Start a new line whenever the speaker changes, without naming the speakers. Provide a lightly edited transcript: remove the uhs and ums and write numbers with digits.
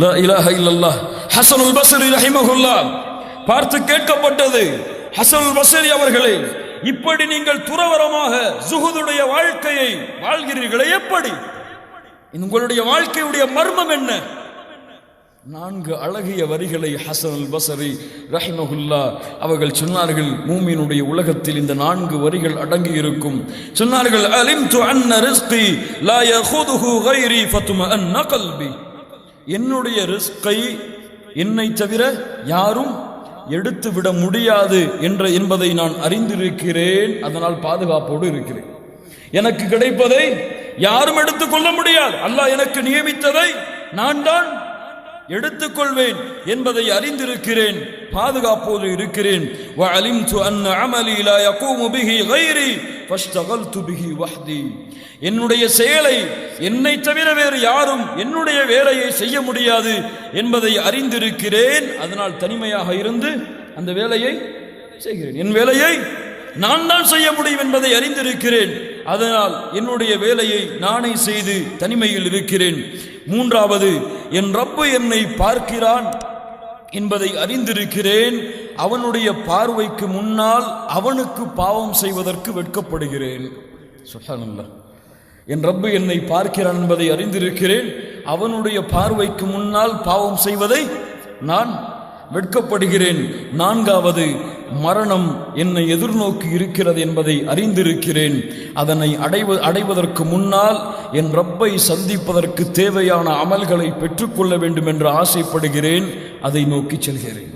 லா இலாஹ இல்லல்லாஹ். ஹஸனுல் பஸ்ரி ரஹிமஹுல்லாஹ் பார்த்து கேட்கப்பட்டது, ஹஸனுல் பஸ்ரி அவர்களே, இப்படி நீங்கள் துறவரமாக ஜுஹுதுடைய வாழ்க்கையை வாழ்கிறீர்களே, எப்படி? உங்களுடைய வாழ்க்கையுடைய மர்மம் என்ன? 4 அழகிய வரிகளை ஹஸனுல் பஸ்ரி ரஹிமஹுல்லாஹ் அவர்கள் சொன்னார்கள். மூமினுடைய உலகத்தில் இந்த 4 வரிகள் அடங்கி இருக்கும். சொன்னார்கள், அலிம்து அன்ன ரிஸ்கி லா யஹுதுஹு கைரி ஃபத்மஅன்ன கல்பி. என்னுடைய ரிஸ்கை என்னை தவிர யாரும் எடுத்து விட முடியாது என்பதை நான் அறிந்திருக்கிறேன். அதனால் பாதுகாப்போடு இருக்கிறேன். எனக்கு கிடைப்பதை யாரும் எடுத்துக்கொள்ள முடியாது. அல்லாஹ் எனக்கு நியமித்ததை நான் தான் எடுத்துக்கொள்வேன் என்பதை அறிந்திருக்கிறேன், பாதுகாப்போடு இருக்கிறேன். வஅலிம்து அன்ன அமலி லா யகூமு பிஹி கைரி ஃபஷ்தகல்து பிஹி வஹ்தி. என்னுடைய செயலை என்னை தவிர வேறு யாரும் என்னுடைய வேலையை செய்ய முடியாது என்பதை அறிந்திருக்கிறேன். அதனால் தனிமையாக இருந்து அந்த வேலையை செய்கிறேன். என் வேலையை நான் தான் செய்ய முடியும் என்பதை அறிந்திருக்கிறேன். அதனால் என்னுடைய வேலையை நானே செய்து தனிமையில் இருக்கிறேன். 3வது, என் ரப்பு என்னை பார்க்கிறான் என்பதை அறிந்திருக்கிறேன். அவனுடைய பார்வைக்கு முன்னால் அவனுக்கு பாவம் செய்வதற்கு வெட்கப்படுகிறேன். சுப்ஹானல்லாஹ். என் ரப்பு என்னை பார்க்கிறான் என்பதை அறிந்திருக்கிறேன். அவனுடைய பார்வைக்கு முன்னால் பாவம் செய்வதை நான் வெட்கப்படுகிறேன். 4வது, மரணம் என்னை எதிர்நோக்கி இருக்கிறது என்பதை அறிந்திருக்கிறேன். அதனை அடைவதற்கு முன்னால் என் ரப்பை சந்திப்பதற்கு தேவையான அமல்களை பெற்றுக்கொள்ள வேண்டும் என்று ஆசைப்படுகிறேன். அதை நோக்கி செல்கிறேன்.